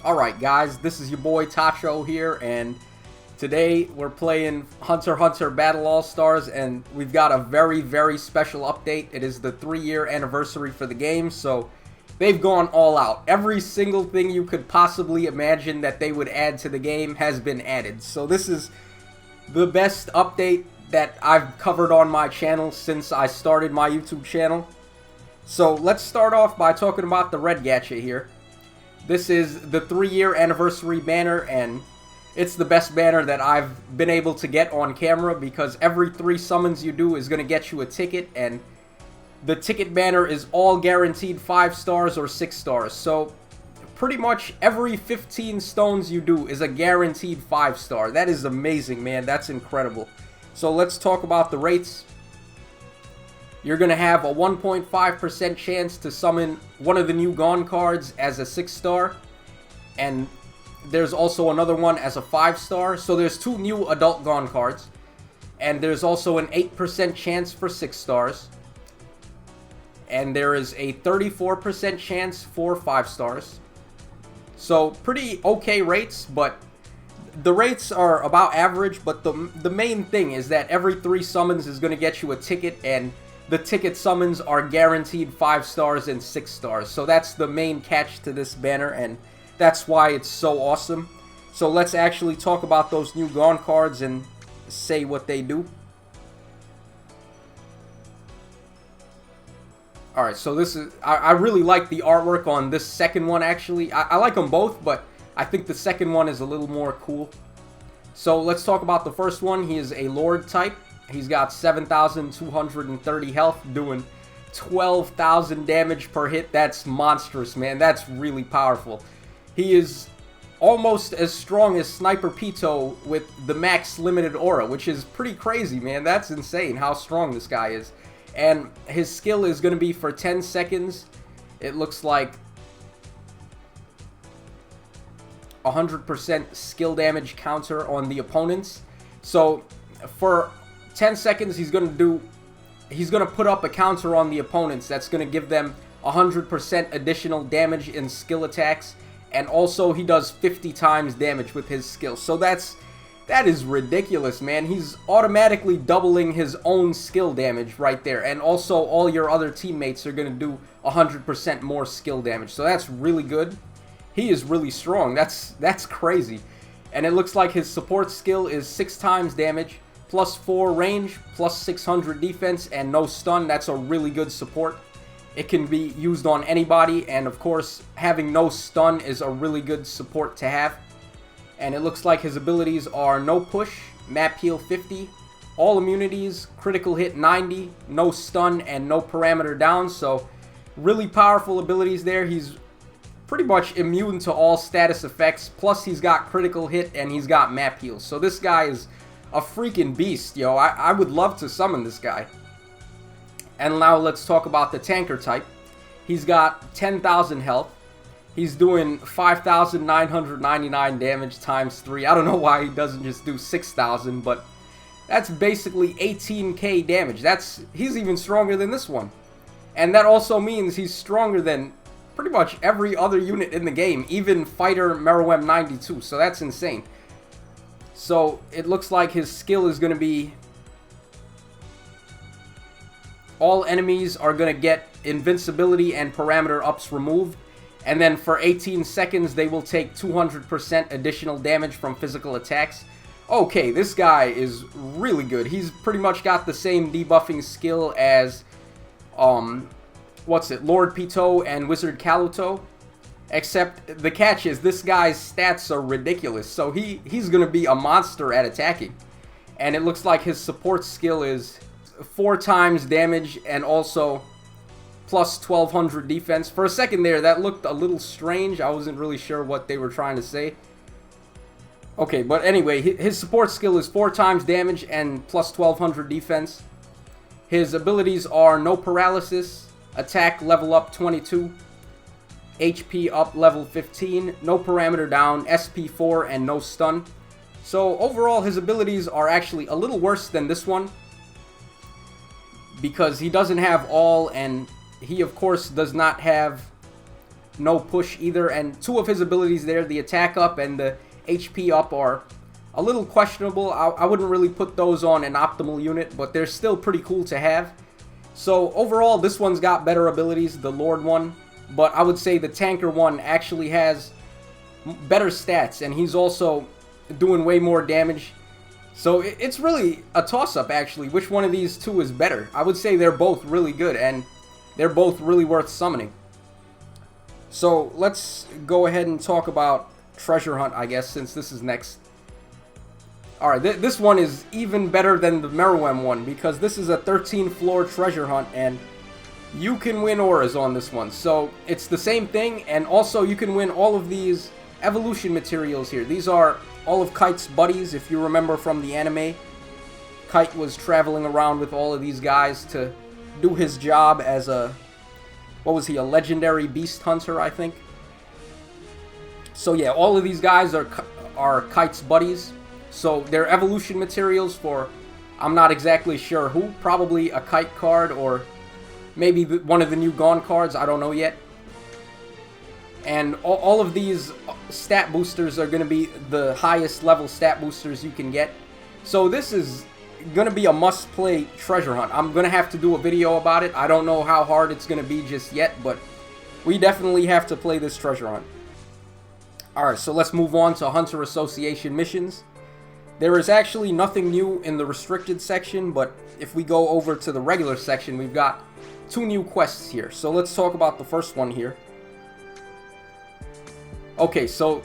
Alright guys, this is your boy Tacho here, and today we're playing Hunter x Hunter Battle All-Stars, and we've got a very special update. It is the 3-year anniversary for the game, so they've gone all out. Every single thing you could possibly imagine that they would add to the game has been added. So this is the best update that I've covered on my channel since I started my YouTube channel. So let's start off by talking about the red Gadget here. This is the 3-year anniversary banner, and it's the best banner that I've been able to get on camera because every 3 summons you do is going to get you a ticket, and the ticket banner is all guaranteed 5 stars or 6 stars. So pretty much every 15 stones you do is a guaranteed 5 star. That is amazing, man. That's incredible. So let's talk about the rates. You're going to have a 1.5% chance to summon one of the new Gon cards as a 6 star. And there's also another one as a 5 star. So there's 2 new adult Gon cards. And there's also an 8% chance for 6 stars. And there is a 34% chance for 5 stars. So pretty okay rates, but the rates are about average. But the main thing is that every 3 summons is going to get you a ticket, and the ticket summons are guaranteed 5 stars and 6 stars. So that's the main catch to this banner, and that's why it's so awesome. So let's actually talk about those new Gon cards and say what they do. Alright, so this is... I really like the artwork on this second one, actually. I like them both, but I think the second one is a little more cool. So let's talk about the first one. He is a Lord type. He's got 7,230 health, doing 12,000 damage per hit. That's monstrous, man. That's really powerful. He is almost as strong as Sniper Pito with the max limited aura, which is pretty crazy, man. That's insane how strong this guy is. And his skill is going to be for 10 seconds. It looks like 100% skill damage counter on the opponents. So for 10 seconds, he's going to put up a counter on the opponents that's going to give them 100% additional damage in skill attacks, and also he does 50 times damage with his skill. So that is ridiculous, man. He's automatically doubling his own skill damage right there, and also all your other teammates are going to do 100% more skill damage. So that's really good. He is really strong. That's crazy. And it looks like his support skill is 6 times damage, plus 4 range, plus 600 defense, and no stun. That's a really good support. It can be used on anybody, and of course, having no stun is a really good support to have. And it looks like his abilities are no push, map heal 50, all immunities, critical hit 90, no stun, and no parameter down. So really powerful abilities there. He's pretty much immune to all status effects, plus he's got critical hit and he's got map heal. So this guy is a freaking beast, yo. I would love to summon this guy. And now let's talk about the tanker type. He's got 10,000 health. He's doing 5,999 damage times 3. I don't know why he doesn't just do 6,000, but that's basically 18k damage. He's even stronger than this one. And that also means he's stronger than pretty much every other unit in the game, even Fighter Meruem 92. So that's insane. So it looks like his skill is going to be all enemies are going to get invincibility and parameter ups removed. And then for 18 seconds, they will take 200% additional damage from physical attacks. Okay, this guy is really good. He's pretty much got the same debuffing skill as, Lord Pito and Wizard Kaluto. Except the catch is this guy's stats are ridiculous. So he's going to be a monster at attacking. And it looks like his support skill is 4 times damage and also plus 1200 defense. For a second there, that looked a little strange. I wasn't really sure what they were trying to say. Okay, but anyway, his support skill is 4 times damage and plus 1200 defense. His abilities are no paralysis, attack level up 22, HP up level 15, no parameter down, SP 4, and no stun. So overall, his abilities are actually a little worse than this one, because he doesn't have all, and he of course does not have no push either. And two of his abilities there, the attack up and the HP up, are a little questionable. I wouldn't really put those on an optimal unit, but they're still pretty cool to have. So overall, this one's got better abilities, the Lord one, but I would say the Tanker one actually has better stats, and he's also doing way more damage. So it's really a toss-up, actually, which one of these two is better. I would say they're both really good, and they're both really worth summoning. So let's go ahead and talk about Treasure Hunt, I guess, since this is next. Alright, this one is even better than the Meruem one, because this is a 13-floor treasure hunt, and you can win auras on this one. So it's the same thing, and also you can win all of these evolution materials here. These are all of Kite's buddies, if you remember from the anime. Kite was traveling around with all of these guys to do his job as a, what was he, a legendary beast hunter, I think. So yeah, all of these guys are Kite's buddies. So they're evolution materials for, I'm not exactly sure who, probably a Kite card or maybe one of the new Gon cards, I don't know yet. And all of these stat boosters are going to be the highest level stat boosters you can get. So this is going to be a must-play treasure hunt. I'm going to have to do a video about it. I don't know how hard it's going to be just yet, but we definitely have to play this treasure hunt. Alright, so let's move on to Hunter Association missions. There is actually nothing new in the restricted section, but if we go over to the regular section, we've got two new quests here. So let's talk about the first one here. Okay, so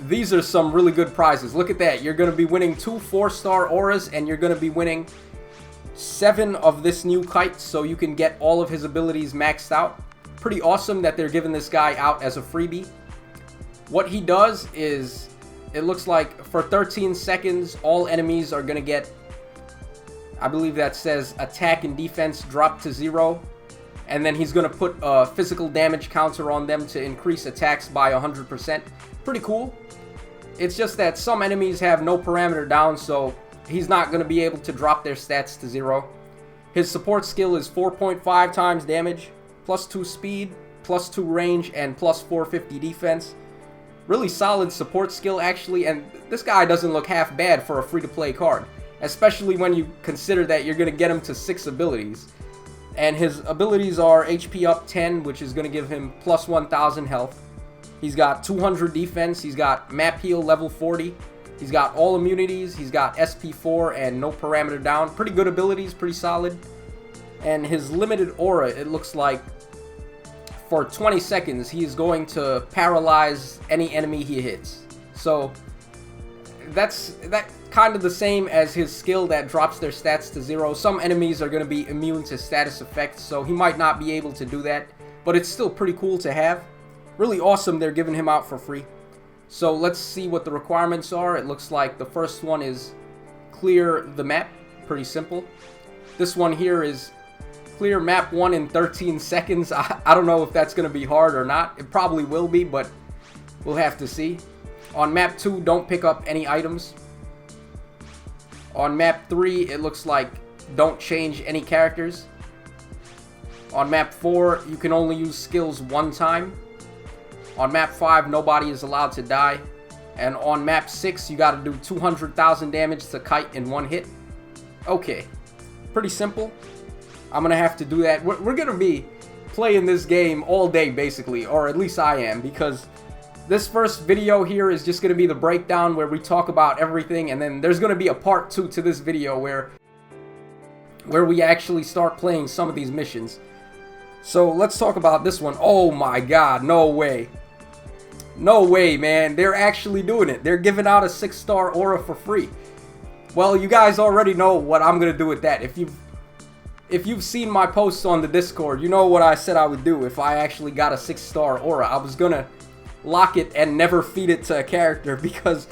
these are some really good prizes. Look at that. You're going to be winning 2 4-star auras, and you're going to be winning 7 of this new Kite, so you can get all of his abilities maxed out. Pretty awesome that they're giving this guy out as a freebie. What he does is, it looks like for 13 seconds, all enemies are going to get, I believe that says attack and defense drop to 0. And then he's going to put a physical damage counter on them to increase attacks by 100%. Pretty cool. It's just that some enemies have no parameter down, so he's not going to be able to drop their stats to 0. His support skill is 4.5 times damage, plus 2 speed, plus 2 range, and plus 450 defense. Really solid support skill, actually, and this guy doesn't look half bad for a free-to-play card, especially when you consider that you're going to get him to 6 abilities. And his abilities are HP up 10, which is going to give him plus 1000 health. He's got 200 defense, he's got map heal level 40, he's got all immunities, he's got SP4 and no parameter down. Pretty good abilities, pretty solid. And his limited aura, it looks like for 20 seconds, he is going to paralyze any enemy he hits. So that's kind of the same as his skill that drops their stats to 0. Some enemies are going to be immune to status effects, so he might not be able to do that, but it's still pretty cool to have. Really awesome they're giving him out for free. So let's see what the requirements are. It looks like the first one is clear the map. Pretty simple. This one here is clear map 1 in 13 seconds. I don't know if that's going to be hard or not. It probably will be, but we'll have to see. On map 2, don't pick up any items. On map 3, it looks like don't change any characters. On map 4, you can only use skills 1 time. On map 5, nobody is allowed to die. And on map 6, you gotta do 200,000 damage to Kite in 1 hit. Okay, pretty simple. I'm gonna have to do that. We're gonna be playing this game all day, basically, or at least I am, because this first video here is just going to be the breakdown where we talk about everything, and then there's going to be a part 2 to this video where we actually start playing some of these missions. So let's talk about this one. Oh my god, no way. No way, man. They're actually doing it. They're giving out a 6-star aura for free. Well, you guys already know what I'm going to do with that. If you've seen my posts on the Discord, you know what I said I would do if I actually got a 6-star aura. I was going to lock it and never feed it to a character, because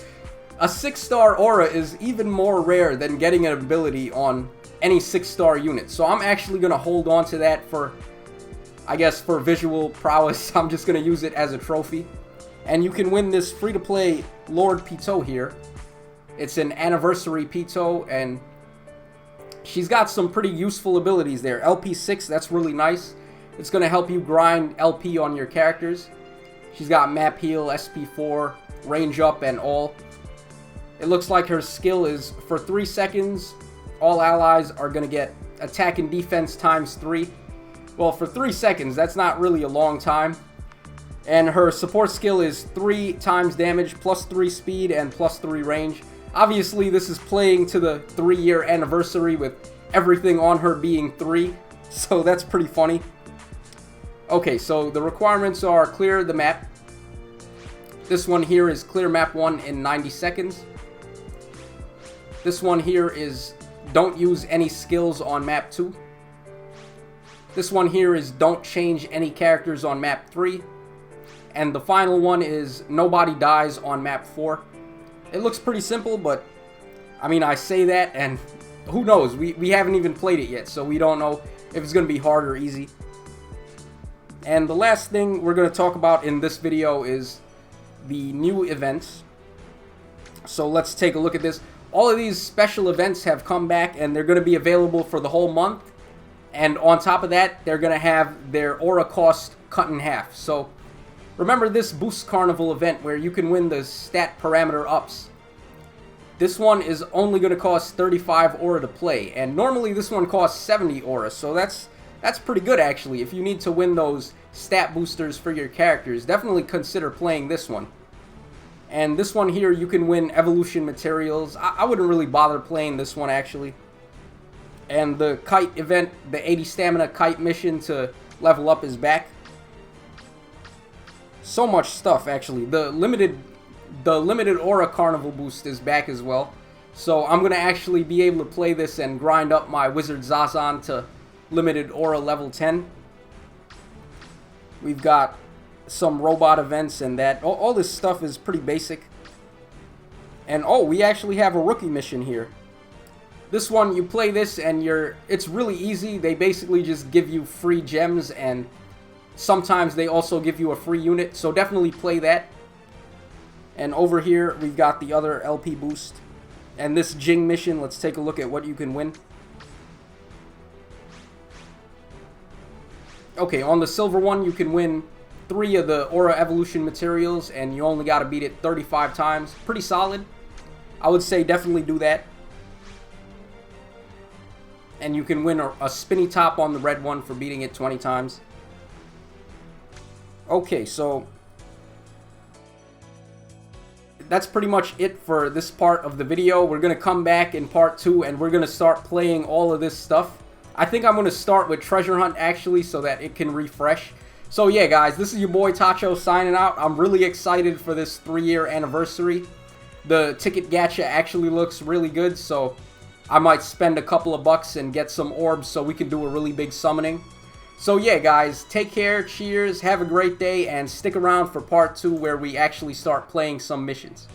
a 6-star aura is even more rare than getting an ability on any 6-star unit. So I'm actually going to hold on to that for, I guess, for visual prowess. I'm just going to use it as a trophy. And you can win this free-to-play Lord Pito here. It's an anniversary Pito, and she's got some pretty useful abilities there. LP6, that's really nice. It's going to help you grind LP on your characters. She's got map heal, SP4, range up, and all. It looks like her skill is for 3 seconds, all allies are going to get attack and defense times 3. Well, for 3 seconds, that's not really a long time. And her support skill is 3 times damage, plus 3 speed, and plus 3 range. Obviously, this is playing to the 3-year anniversary with everything on her being 3. So that's pretty funny. Okay, so the requirements are clear the map. This one here is clear map 1 in 90 seconds. This one here is don't use any skills on map 2. This one here is don't change any characters on map 3. And the final one is nobody dies on map 4. It looks pretty simple, but I mean, I say that and who knows? We haven't even played it yet, so we don't know if it's going to be hard or easy. And the last thing we're going to talk about in this video is the new events. So let's take a look at this. All of these special events have come back and they're going to be available for the whole month. And on top of that, they're going to have their aura cost cut in half. So remember this Boost Carnival event where you can win the stat parameter ups. This one is only going to cost 35 aura to play. And normally this one costs 70 aura. So that's pretty good actually. If you need to win those stat boosters for your characters, definitely consider playing this one. And this one here, you can win evolution materials. I wouldn't really bother playing this one actually. And the kite event, the 80 stamina kite mission to level up is back. So much stuff actually. The limited aura carnival boost is back as well. So I'm going to actually be able to play this and grind up my wizard Zazan to limited aura level 10. We've got some robot events and that. All this stuff is pretty basic. And oh, we actually have a rookie mission here. This one, you play this and it's really easy. They basically just give you free gems and sometimes they also give you a free unit. So definitely play that. And over here, we've got the other LP boost. And this Jing mission, let's take a look at what you can win. Okay, on the silver one, you can win 3 of the aura evolution materials and you only got to beat it 35 times. Pretty solid. I would say definitely do that. And you can win a spinny top on the red one for beating it 20 times. Okay, so that's pretty much it for this part of the video. We're going to come back in part 2 and we're going to start playing all of this stuff. I think I'm going to start with Treasure Hunt actually so that it can refresh. So yeah guys, this is your boy Tacho signing out. I'm really excited for this 3-year anniversary. The ticket gacha actually looks really good, so I might spend a couple of bucks and get some orbs so we can do a really big summoning. So yeah guys, take care, cheers, have a great day, and stick around for part 2 where we actually start playing some missions.